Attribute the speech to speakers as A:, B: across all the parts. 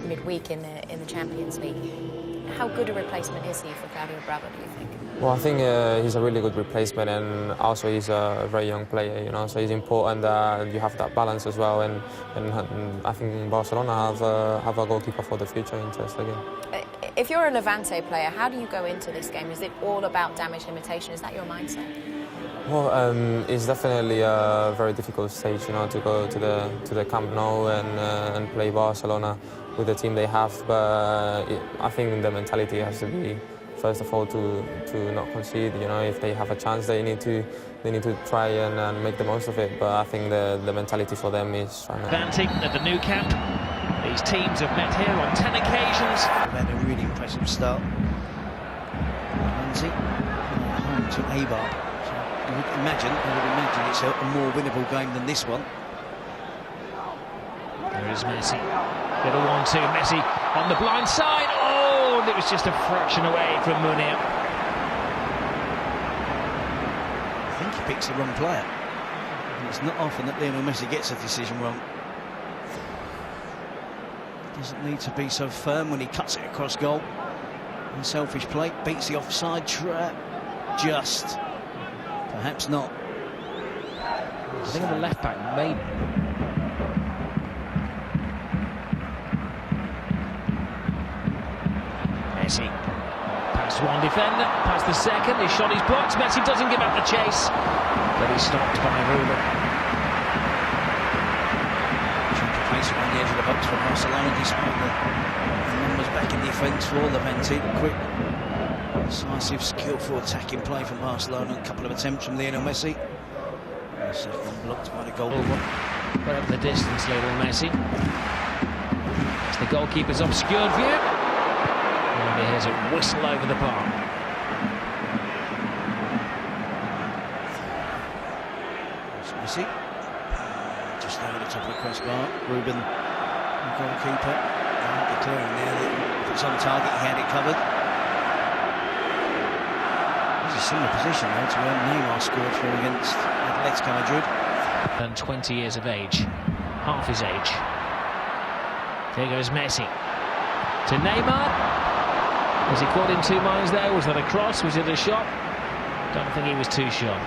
A: midweek in the Champions League. How good a replacement is he for Claudio Bravo, do you think?
B: Well, I think he's a really good replacement, and also he's a very young player, you know, so it's important that you have that balance as well, and I think Barcelona have a goalkeeper for the future in Ter Stegen.
A: If you're a Levante player, how do you go into this game? Is it all about damage limitation? Is that your mindset?
B: Well, it's definitely a very difficult stage, you know, to go to the Camp Nou and play Barcelona with the team they have. But I think the mentality has to be, first of all, to not concede. You know, if they have a chance, they need to try and make the most of it. But I think the mentality for them is trying to.
C: Levante at the new camp. These teams have met here on 10 occasions.
D: They've had a really impressive start. Levante home to Eibar. So I would imagine it's a more winnable game than this one.
C: There is Messi. Little 1-2. Messi on the blind side. Oh, and it was just a fraction away from Munir.
D: I think he picks the wrong player. And it's not often that Lionel Messi gets a decision wrong. Doesn't need to be so firm when he cuts it across goal. Unselfish play, beats the offside trap. Just. Perhaps not.
C: I think on the left back, maybe. Messi. Past one defender, past the second. His shot is blocked. Messi doesn't give up the chase. But he's stopped by Ruben.
D: Around the edge of the box for Barcelona, despite the numbers back in defence for Levante. Quick, decisive, skillful attacking play from Barcelona. A couple of attempts from Lionel Messi. The second one blocked by the goalkeeper.
C: Right up the distance, Lionel Messi. As the goalkeeper's obscured view. And here's a whistle over the bar.
D: Messi. Just over the top of the crossbar. Ruben, the goalkeeper, declaring there that if it's on target, he had it covered. It's a similar position though to where Neymar scored for against Atletico Madrid.
C: And 20 years of age, half his age. There goes Messi to Neymar. Was he caught in two minds there? Was that a cross? Was it a shot? Don't think he was too sure.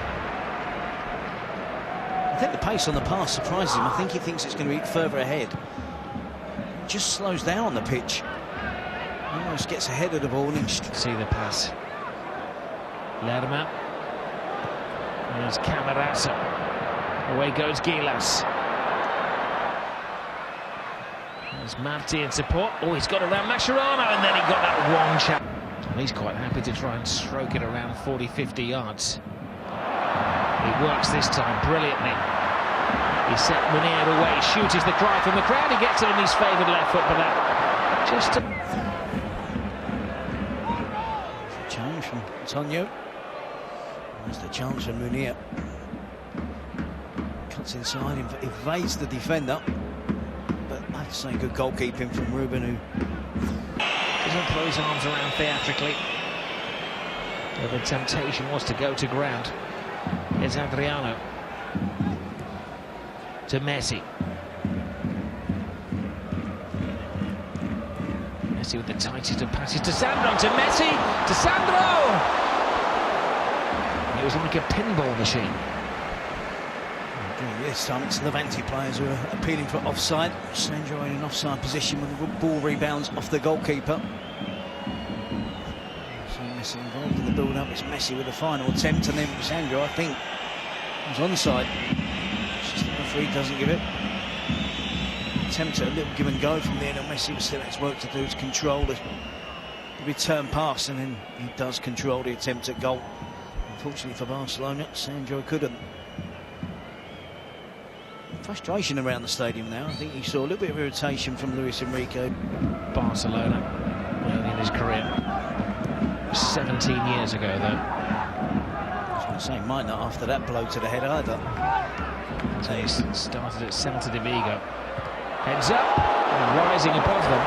D: I think the pace on the pass surprises him. I think he thinks it's going to be further ahead. Just slows down on the pitch. Almost gets ahead of the ball. And
C: see the pass. Lerma. There's Camarasa. Away goes Gilas. There's Marti in support. Oh, he's got around Mascherano, and then he got that one chance. And he's quite happy to try and stroke it around 40-50 yards. He works this time brilliantly. He set Munir away. Shoot is the cry from the crowd. He gets it on his favoured left foot, but that just
D: a challenge from Antonio. There's the chance from Munir. Cuts inside, evades the defender. But I'd say good goalkeeping from Ruben, who
C: doesn't throw his arms around theatrically. But the temptation was to go to ground. Here's Adriano to Messi. Messi with the tightest of passes to Sandro, to Messi, to Sandro! It was like a pinball machine.
D: This time it's Levante players who are appealing for offside. Sandro in an offside position when the ball rebounds off the goalkeeper. So Messi involved in the build-up. It's Messi with the final attempt, and then Sandro, I think, was onside. It's just the referee doesn't give it. Attempt at a little give and go from Lionel Messi, but still has work to do to control the return pass, and then he does control the attempt at goal. Unfortunately for Barcelona, Sandro couldn't. Frustration around the stadium now. I think you saw a little bit of irritation from Luis Enrique.
C: Barcelona, early in his career. 17 years ago, though.
D: I was going to say, might not after that blow to the head either.
C: So he started at Celta de Vigo. Heads up, and rising above them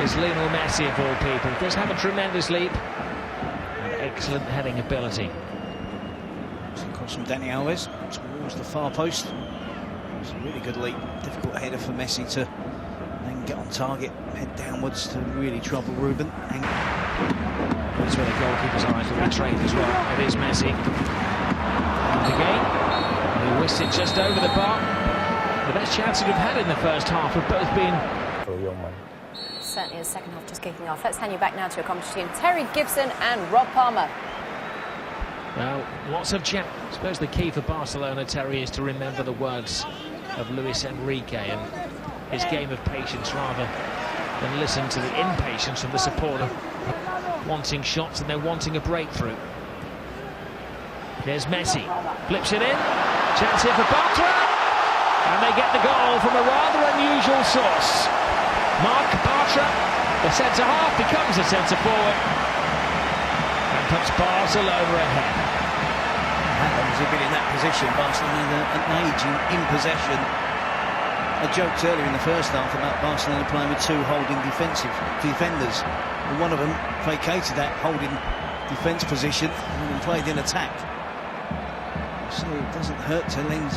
C: is Lionel Messi, of all people. Does have a tremendous leap and excellent heading ability.
D: Across from Dani Alves towards the far post. It's a really good leap. Difficult header for Messi to then get on target, head downwards to really trouble Ruben.
C: That's where the goalkeeper's eyes will be trained as well. It is Messi. And again, he whisked it just over the bar. The best chances we've had in the first half have both been...
A: Certainly the second half just kicking off. Let's hand you back now to your commentary team, Terry Gibson and Rob Palmer.
C: Well, lots of chat. I suppose the key for Barcelona, Terry, is to remember the words of Luis Enrique and his game of patience rather than listen to the impatience of the supporter wanting shots and then wanting a breakthrough. There's Messi, flips it in, chance here for Bartra, and they get the goal from a rather unusual source. Marc Bartra, the centre-half, becomes a centre-forward and puts Barcelona ahead.
D: Has he been in that position? Barcelona an age in possession. I joked earlier in the first half about Barcelona playing with two holding defenders. And one of them vacated that holding defence position and played in attack. So it doesn't hurt to lend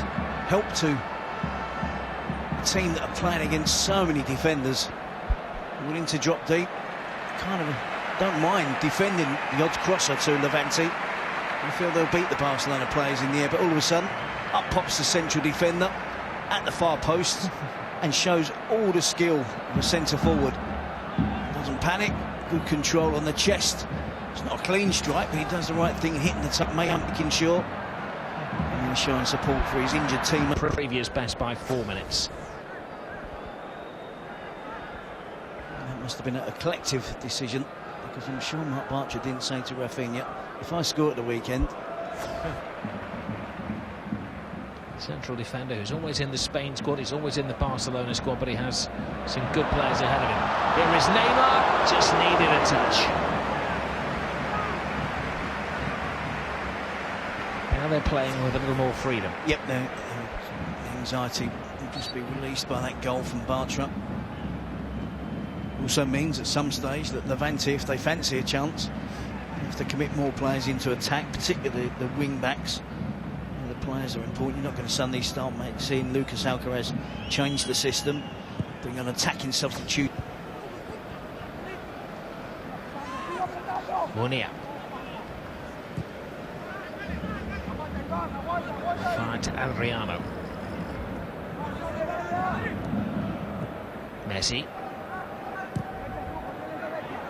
D: help to a team that are playing against so many defenders, willing to drop deep. Kind of don't mind defending the odd crosser to Levante. I feel they'll beat the Barcelona players in the air, but all of a sudden, up pops the central defender at the far post and shows all the skill of a centre-forward. Doesn't panic, good control on the chest. It's not a clean strike, but he does the right thing, hitting the top, making sure. And he's showing support for his injured team.
C: Previous best by 4 minutes.
D: That must have been a collective decision, because I'm sure Marc Bartra didn't say to Rafinha, if I score at the weekend...
C: Central defender who's always in the Spain squad, he's always in the Barcelona squad, but he has some good players ahead of him. Here is Neymar, just needed a touch. Now they're playing with a little more freedom.
D: Yep, the anxiety will just be released by that goal from Bartra. Also means at some stage that Levante, if they fancy a chance, have to commit more players into attack, particularly the wing-backs. The players are important. You're not going to suddenly start seeing Lucas Alcaraz change the system, bring an attacking substitute.
C: Munir. Far to Adriano. Messi.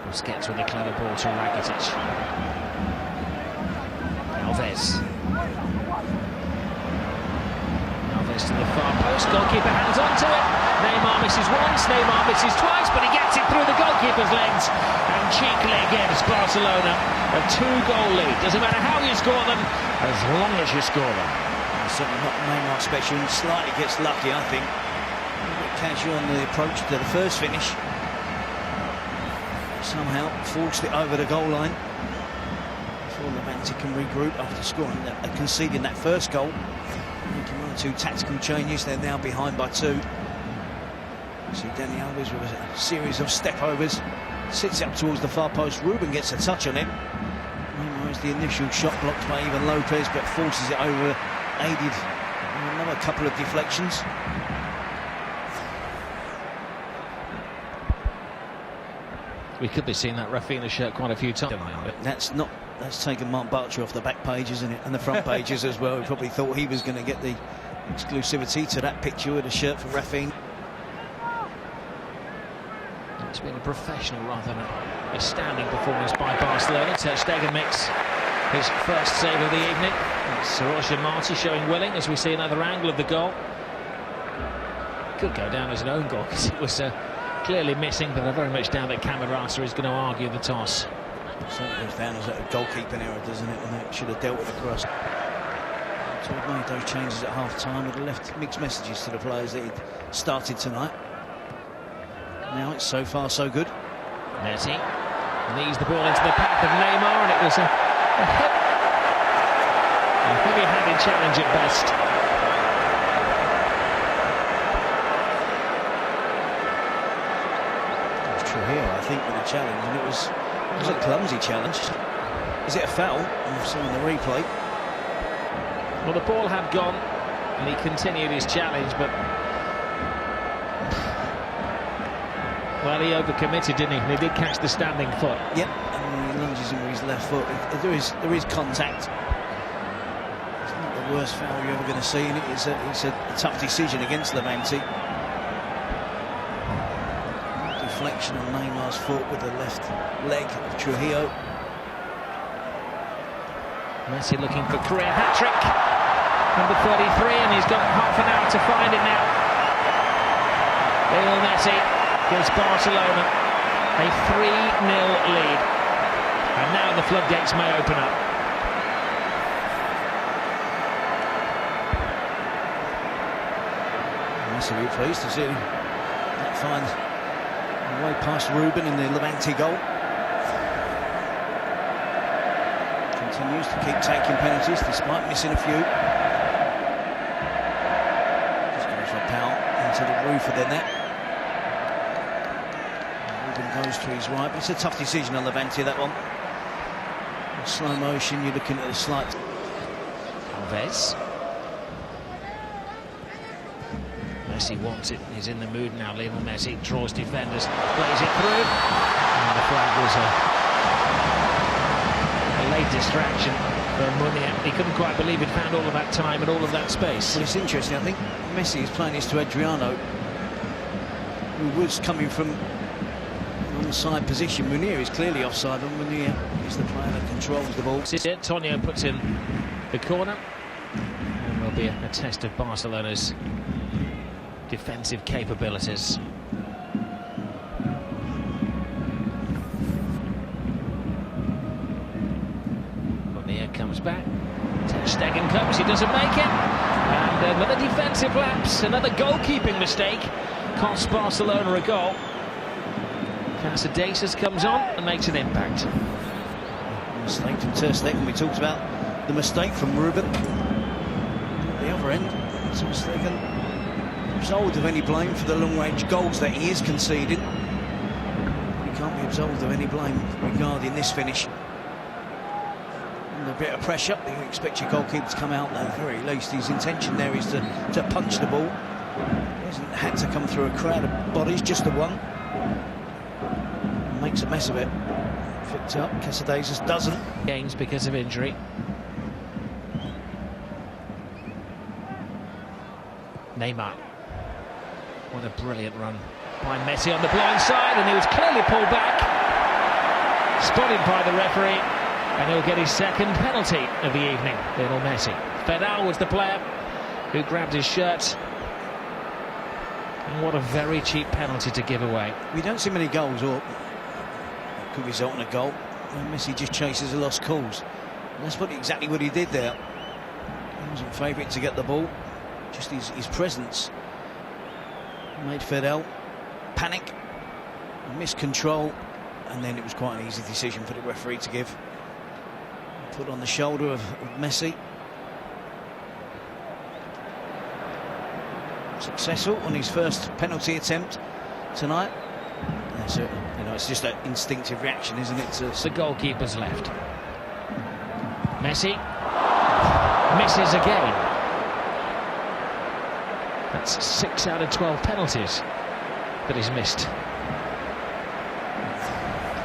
C: Busquets with a clever ball to Rakitic. Alves. To the far post, goalkeeper hands on to it. Neymar misses once, Neymar misses twice, but he gets it through the goalkeeper's legs. And cheekily gives Barcelona a 2-goal lead. Doesn't matter how you score them, as long as you score them.
D: Certainly not Neymar special, and slightly gets lucky, I think. A bit casual on the approach to the first finish. Somehow forced it over the goal line before Levante can regroup after scoring, conceding that first goal. Making 1 or 2 tactical changes, they're now behind by 2. See Dani Alves with a series of step-overs, sits up towards the far post. Ruben gets a touch on it. Neymar is the initial shot blocked by Ivan Lopez, but forces it over, aided with another couple of deflections.
C: We could be seeing that Rafinha shirt quite a few times.
D: That's taken Marc Bartra off the back pages, isn't it? And the front pages as well. We probably thought he was going to get the exclusivity to that picture with a shirt from Rafinha.
C: It's been a professional rather than a standing performance by Barcelona. Ter Stegen makes his first save of the evening. Saroja Marti showing willing as we see another angle of the goal. Could go down as an own goal because it was clearly missing, but I very much doubt that Camarasa is going to argue the toss.
D: Certainly goes down as a goalkeeping error, doesn't it? And they should have dealt with the cross. So we've made those changes at half-time. Would have left mixed messages to the players that he'd started tonight. Now it's so far so good.
C: Messi leads the ball into the path of Neymar, and it was a heavy-handed challenge at best.
D: Here, I think, with a challenge, and it was a clumsy challenge. Is it a foul? We've seen the replay.
C: Well, the ball had gone and he continued his challenge, but well, he overcommitted, didn't he? And he did catch the standing foot.
D: Yep, and he lunges in with his left foot. There is contact. It's not the worst foul you're ever going to see, and it's a tough decision against Levante. Deflection on Neymar's foot with the left leg of Trujillo.
C: Messi looking for career hat-trick. Number 33, and he's got half an hour to find it now. Lionel Messi gives Barcelona a 3-0 lead. And now the floodgates may open up.
D: Messi will be pleased to see that find way past Ruben in the Levante goal. Continues to keep taking penalties despite missing a few. Just goes for a foul into the roof of the net. Ruben goes to his right, but it's a tough decision on Levante, that one. In slow motion, you're looking at a slight.
C: Alves. Messi wants it, he's in the mood now. Lionel Messi draws defenders, plays it through, and the flag was a late distraction for Munia. He couldn't quite believe he'd found all of that time and all of that space.
D: Well, it's interesting, I think Messi is playing this to Adriano, who was coming from an onside position. Munir is clearly offside, and Munir is the player that controls the ball.
C: Tonio puts in the corner, and there'll be a test of Barcelona's defensive capabilities. Munir comes back. Ter Stegen comes, he doesn't make it. And another defensive lapse, another goalkeeping mistake. Costs Barcelona a goal. Casadesas comes on and makes an impact.
D: Mistake from Ter Stegen. We talked about the mistake from Ruben. At the other end, Ter Stegen absolved of any blame for the long-range goals that he is conceding. He can't be absolved of any blame regarding this finish. Under a bit of pressure, you expect your goalkeeper to come out at the very least. His intention there is to punch the ball. He hasn't had to come through a crowd of bodies, just the one. Makes a mess of it. Flicked up, Casadesas doesn't.
C: Games because of injury. Neymar. What a brilliant run by Messi on the blind side, and he was clearly pulled back. Spotted by the referee, and he'll get his second penalty of the evening. Lionel Messi. Fedal was the player who grabbed his shirt. And what a very cheap penalty to give away.
D: We don't see many goals, or could result in a goal, and Messi just chases a lost cause. And that's exactly what he did there. He wasn't favourite to get the ball, just his presence made Fedal panic, miss control, and then it was quite an easy decision for the referee to give. Put on the shoulder of Messi. Successful on his first penalty attempt tonight. So, you know, it's just an instinctive reaction, isn't it?
C: The goalkeeper's left. Messi misses again. That's 6 out of 12 penalties that he's missed.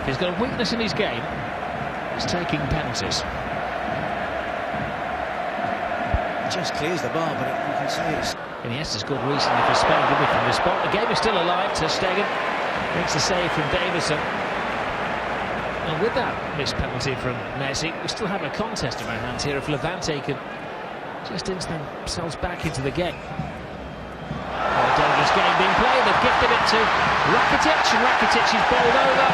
C: He's got a weakness in his game. He's taking penalties.
D: Just clears the bar, but you can see it's...
C: Iniesta scored recently for Spain, didn't he, from this spot? The game is still alive. Ter Stegen makes the save from Davison. And with that missed penalty from Messi, we still have a contest in our hands here if Levante can just inch themselves back into the game. A dangerous game being played. They've gifted it to Rakitic, and Rakitic is bowled over.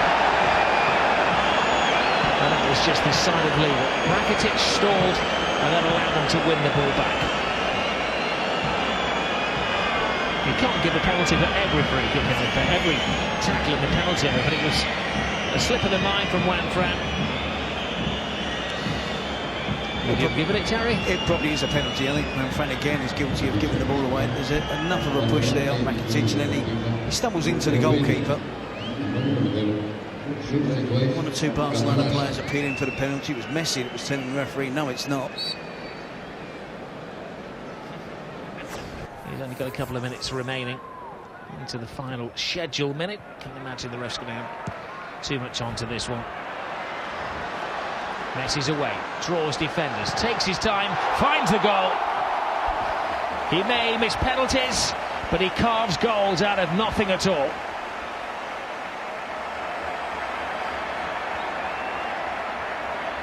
C: And that was just the side of legal. Rakitic stalled, and that allowed them to win the ball back. You can't give a penalty for every free kick, for every tackle in the penalty area, but it was a slip of the mind from Juan Fran. Would you give it, Terry?
D: It probably is a penalty. I think Juan Fran again is guilty of giving the ball away. There's enough of a push there on Rakitic, and then he stumbles into the goalkeeper. One or two Barcelona players appealing for the penalty. It was Messi that was telling the referee, no, it's not.
C: We've only got a couple of minutes remaining into the final schedule minute. Can't imagine the ref's going to have too much onto this one. Messi's away, draws defenders, takes his time, finds the goal. He may miss penalties, but he carves goals out of nothing at all.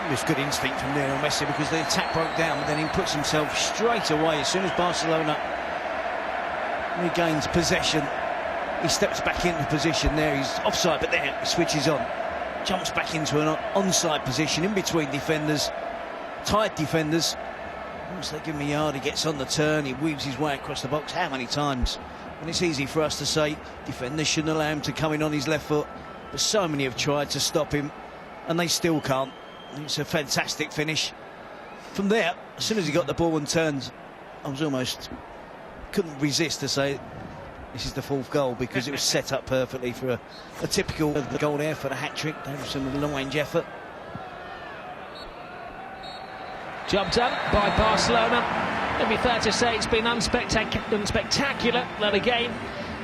D: It was good instinct from Lionel Messi, because the attack broke down, but then he puts himself straight away. As soon as Barcelona regains possession, he steps back into position there. He's offside, but there he switches on, jumps back into an onside position in between defenders, tight defenders. Once they give him a yard, he gets on the turn, he weaves his way across the box. How many times? And it's easy for us to say defenders shouldn't allow him to come in on his left foot, but so many have tried to stop him and they still can't. It's a fantastic finish. From there, as soon as he got the ball and turned, I was almost couldn't resist to say this is the fourth goal, because it was set up perfectly for a typical goal there for the hat-trick. Davison with a long-range effort.
C: Job done by Barcelona. It'd be fair to say it's been unspectacular, that again.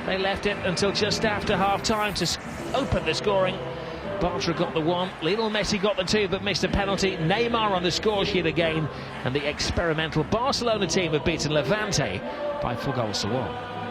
C: They left it until just after half-time to open the scoring. Bartra got the one, Lionel Messi got the two, but missed a penalty. Neymar on the score sheet again, and the experimental Barcelona team have beaten Levante by 4 goals to 1.